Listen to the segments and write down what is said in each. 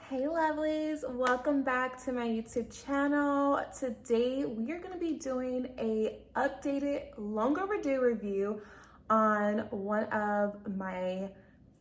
Hey lovelies, welcome back to my YouTube channel. Today we are going to be doing a updated, long overdue review on one of my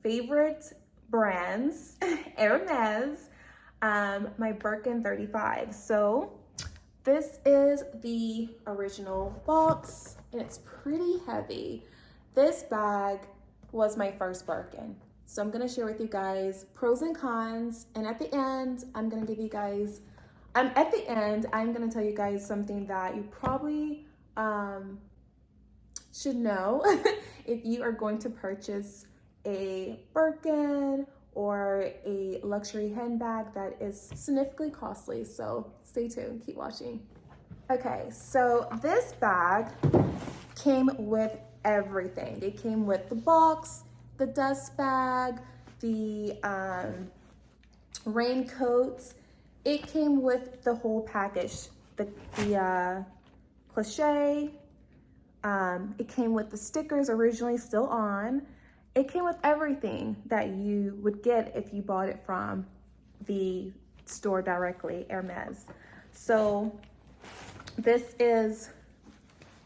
favorite brands, Hermes, my Birkin 35. So this is the original box and it's pretty heavy. This bag was my first Birkin. So I'm gonna share with you guys pros and cons, and at the end, I'm gonna tell you guys something that you probably should know if you are going to purchase a Birkin or a luxury handbag that is significantly costly. So stay tuned, keep watching. Okay, so this bag came with everything. It came with the box, the dust bag, the raincoats. It came with the whole package. The cliche. It came with the stickers originally still on. It came with everything that you would get if you bought it from the store directly, Hermes. So this is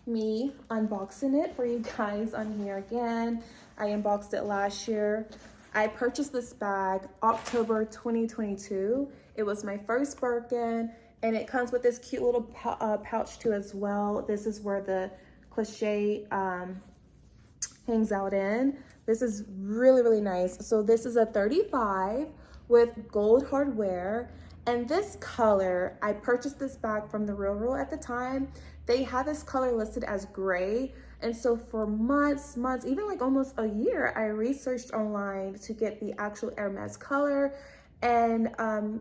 me unboxing it for you guys on here again. I unboxed it last year. I purchased this bag October 2022. It was my first Birkin, and it comes with this cute little pouch too as well. This is where the cliche hangs out in. This is really, really nice. So this is a 35 with gold hardware. And this color, I purchased this bag from the Real at the time. They had this color listed as gray. And so for months, even like almost a year, I researched online to get the actual Hermes color. And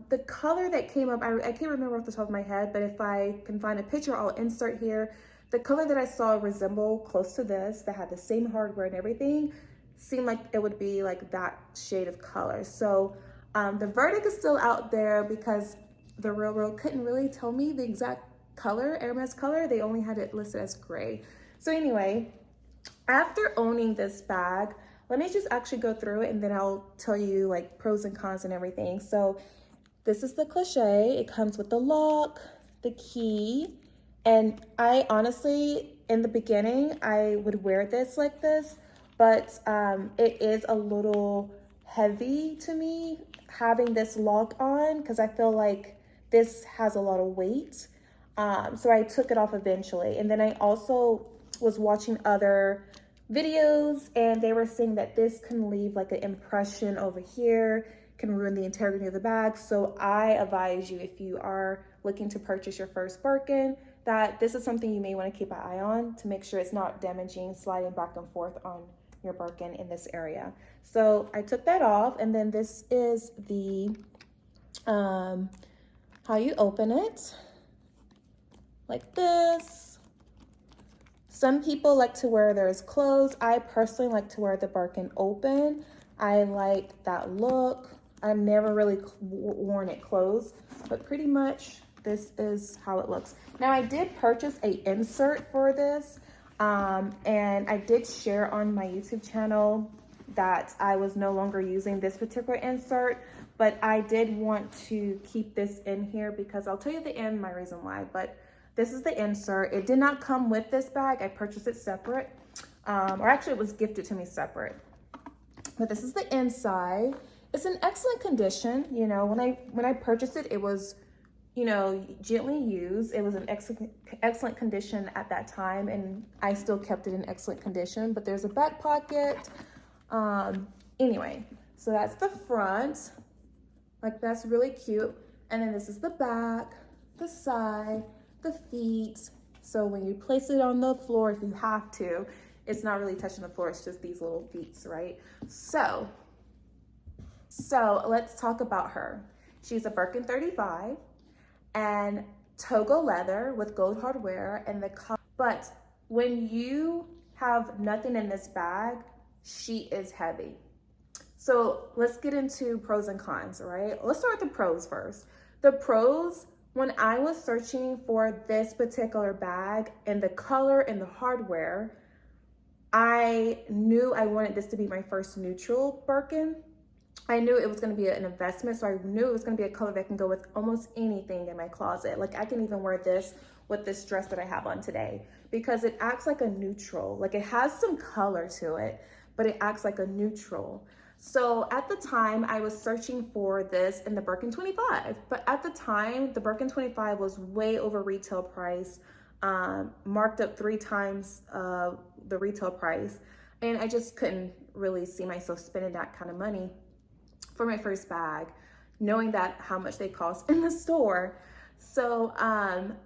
the color that came up, I can't remember off the top of my head, but if I can find a picture, I'll insert here. The color that I saw resemble close to this, that had the same hardware and everything, seemed like it would be like that shade of color. So the verdict is still out there because the Real couldn't really tell me the exact color, Hermes color. They only had it listed as gray. So anyway, after owning this bag, let me just actually go through it and then I'll tell you like pros and cons and everything. So this is the cliche. It comes with the lock, the key, and I honestly, in the beginning, I would wear this like this, but it is a little heavy to me having this lock on because I feel like this has a lot of weight. So I took it off eventually. And then I also was watching other videos and they were saying that this can leave like an impression over here, can ruin the integrity of the bag. So I advise you, if you are looking to purchase your first Birkin, that this is something you may want to keep an eye on to make sure it's not damaging, sliding back and forth on your Birkin in this area. So I took that off, and then this is the how you open it, like this. Some people like to wear theirs closed. I personally like to wear the Birkin open. I like that look. I've never really worn it closed, but pretty much this is how it looks. Now I did purchase a insert for this, and I did share on my YouTube channel that I was no longer using this particular insert, but I did want to keep this in here because I'll tell you at the end my reason why. But this is the insert. It did not come with this bag. I purchased it separate, or actually it was gifted to me separate. But this is the inside. It's in excellent condition. You know, when I purchased it, it was, you know, gently used. It was in excellent condition at that time, and I still kept it in excellent condition. But there's a back pocket. Anyway, so that's the front. Like, that's really cute. And then this is the back, the side, the feet. So when you place it on the floor, if you have to, it's not really touching the floor. It's just these little feet, right? So let's talk about her. She's a Birkin 35 and togo leather with gold hardware and but when you have nothing in this bag, she is heavy. So let's get into pros and cons, right? Let's start with the pros first. The pros, when I was searching for this particular bag and the color and the hardware, I knew I wanted this to be my first neutral Birkin. I knew it was going to be an investment, so I knew it was going to be a color that can go with almost anything in my closet. Like I can even wear this with this dress that I have on today because it acts like a neutral. Like it has some color to it, but it acts like a neutral. So at the time I was searching for this in the Birkin 25, but at the time the Birkin 25 was way over retail price, marked up 3 times the retail price. And I just couldn't really see myself spending that kind of money for my first bag, knowing that how much they cost in the store. So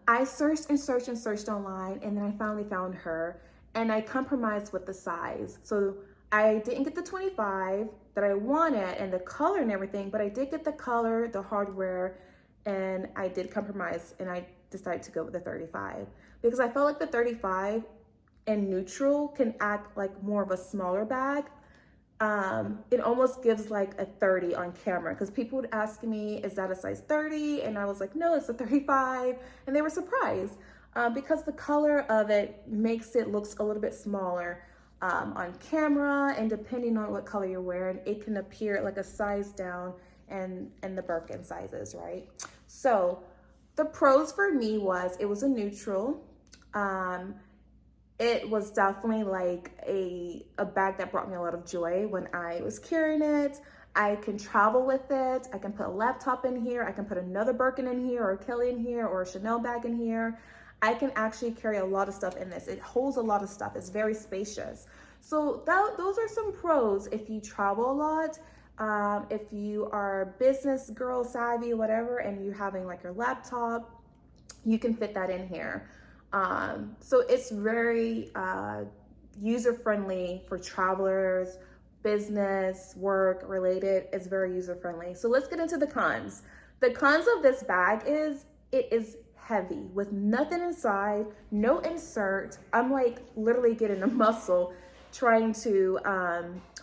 I searched and searched and searched online, and then I finally found her, and I compromised with the size. So I didn't get the 25 that I wanted and the color and everything, but I did get the color, the hardware, and I did compromise, and I decided to go with the 35 because I felt like the 35 in neutral can act like more of a smaller bag. It almost gives like a 30 on camera because people would ask me, is that a size 30? And I was like, no, it's a 35. And they were surprised because the color of it makes it looks a little bit smaller on camera. And depending on what color you're wearing, it can appear like a size down and the Birkin sizes, right? So the pros for me was it was a neutral. It was definitely like a bag that brought me a lot of joy when I was carrying it. I can travel with it. I can put a laptop in here. I can put another Birkin in here or a Kelly in here or a Chanel bag in here. I can actually carry a lot of stuff in this. It holds a lot of stuff. It's very spacious. So those are some pros if you travel a lot. If you are business girl savvy, whatever, and you're having like your laptop, you can fit that in here. So it's very user-friendly for travelers, business, work related. It's very user-friendly. So let's get into the cons. The cons of this bag is it is heavy with nothing inside, no insert. I'm like literally getting a muscle trying to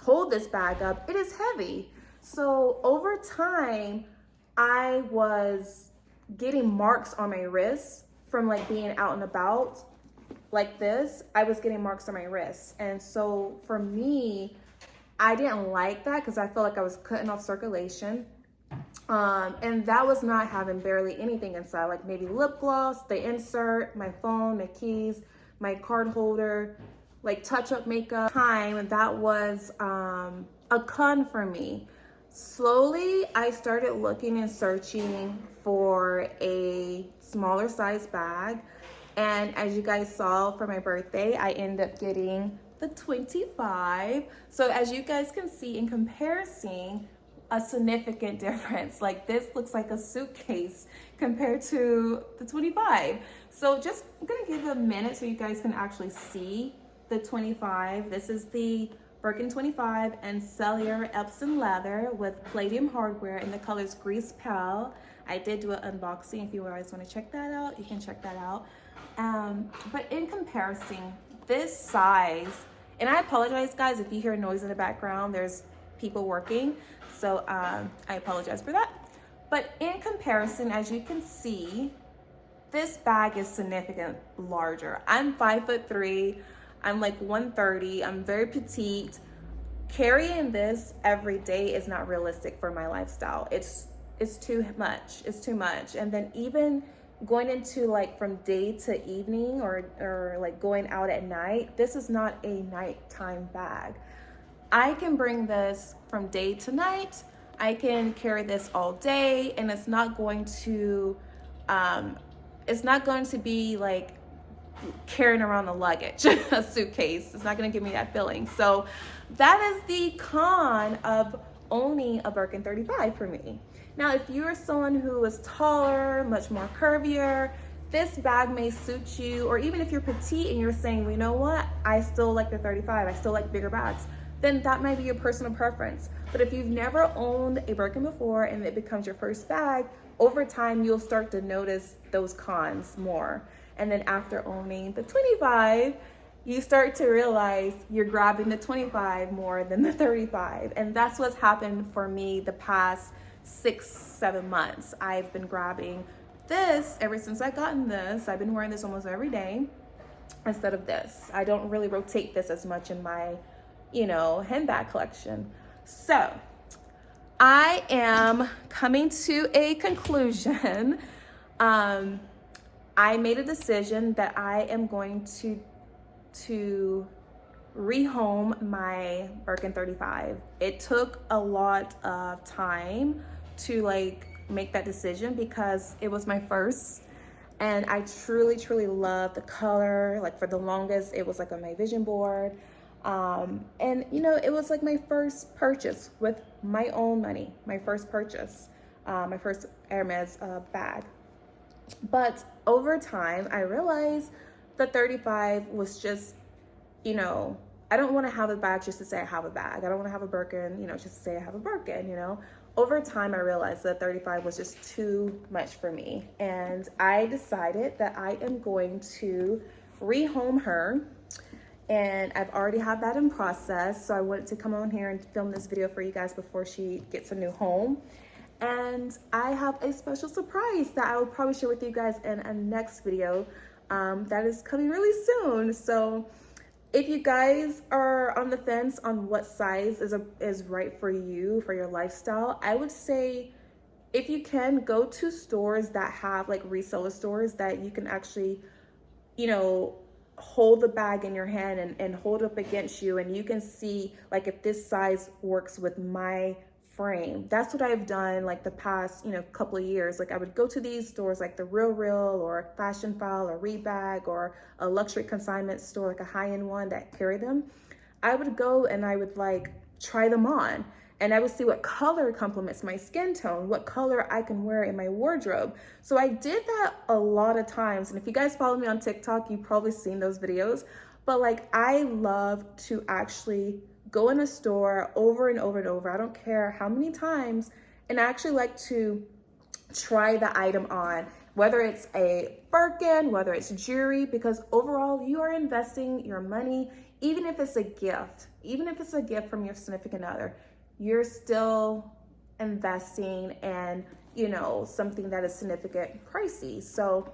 hold this bag up. It is heavy. So over time, I was getting marks on my wrists from like being out and about like this. I was getting marks on my wrists. And so for me, I didn't like that because I felt like I was cutting off circulation. And that was not having barely anything inside, like maybe lip gloss, the insert, my phone, my keys, my card holder, like touch-up makeup. That was a con for me. Slowly, I started looking and searching for a smaller size bag. And as you guys saw for my birthday, I ended up getting the 25. So as you guys can see in comparison, a significant difference. Like this looks like a suitcase compared to the 25. So just I'm gonna give it a minute so you guys can actually see the 25. This is the Birkin 25 and cellular Epsom leather with palladium hardware in the colors Grease Pale. I did do an unboxing. If you guys want to check that out, you can check that out. But in comparison, this size, and I apologize guys if you hear noise in the background, there's people working. So I apologize for that. But in comparison, as you can see, this bag is significantly larger. I'm 5'3". I'm like 130. I'm very petite. Carrying this every day is not realistic for my lifestyle. It's too much. It's too much. And then even going into like from day to evening or like going out at night, this is not a nighttime bag. I can bring this from day to night. I can carry this all day, and it's not going to be like carrying around a luggage, a suitcase. It's not going to give me that feeling. So that is the con of owning a Birkin 35 for me. Now, if you're someone who is taller, much more curvier, this bag may suit you. Or even if you're petite and you're saying, well, you know what, I still like the 35, I still like bigger bags, then that might be your personal preference. But if you've never owned a Birkin before and it becomes your first bag, over time you'll start to notice those cons more. And then after owning the 25, you start to realize you're grabbing the 25 more than the 35. And that's what's happened for me the past 6-7 months. I've been grabbing this ever since I gotten this. I've been wearing this almost every day instead of this. I don't really rotate this as much in my, handbag collection. So I am coming to a conclusion. I made a decision that I am going to rehome my Birkin 35. It took a lot of time to like make that decision because it was my first, and I truly love the color. Like for the longest, it was like on my vision board. And you know, it was like my first purchase with my own money, my first purchase, my first Hermes bag. But over time, I realized the 35 was just, you know, I don't want to have a bag just to say I have a bag. I don't want to have a Birkin, you know, just to say I have a Birkin, you know. Over time, I realized that 35 was just too much for me. And I decided that I am going to rehome her. And I've already had that in process. So I wanted to come on here and film this video for you guys before she gets a new home. And I have a special surprise that I will probably share with you guys in a next video that is coming really soon. So if you guys are on the fence on what size is right for you, for your lifestyle, I would say if you can, go to stores that have like reseller stores that you can actually, you know, hold the bag in your hand and hold up against you, and you can see like if this size works with my frame. That's what I've done like the past, you know, couple of years. Like I would go to these stores like the Real or Fashion File or Rebag or a luxury consignment store, like a high-end one that carry them. I would go and I would like try them on, and I would see what color complements my skin tone, what color I can wear in my wardrobe. So I did that a lot of times. And if you guys follow me on TikTok, you've probably seen those videos. But like, I love to actually go in a store over and over and over. I don't care how many times. And I actually like to try the item on, whether it's a Birkin, whether it's jewelry, because overall you are investing your money, even if it's a gift, from your significant other, you're still investing in, you know, something that is significant pricey. So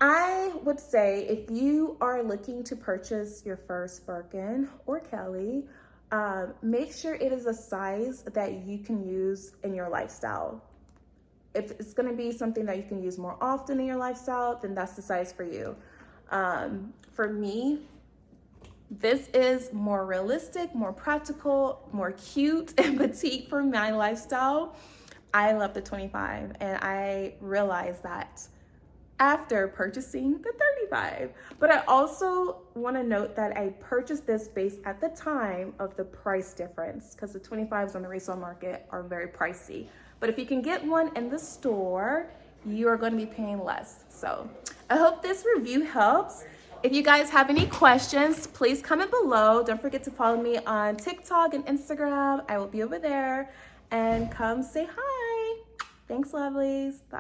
I would say if you are looking to purchase your first Birkin or Kelly, make sure it is a size that you can use in your lifestyle. If it's gonna be something that you can use more often in your lifestyle, then that's the size for you. For me, this is more realistic, more practical, more cute and petite for my lifestyle. I love the 25, and I realized that after purchasing the 35. But I also want to note that I purchased this based at the time of the price difference, because the 25s on the resale market are very pricey. But if you can get one in the store, you are going to be paying less. So I hope this review helps. If you guys have any questions, please comment below. Don't forget to follow me on TikTok and Instagram. I will be over there, and come say hi. Thanks, lovelies. Bye.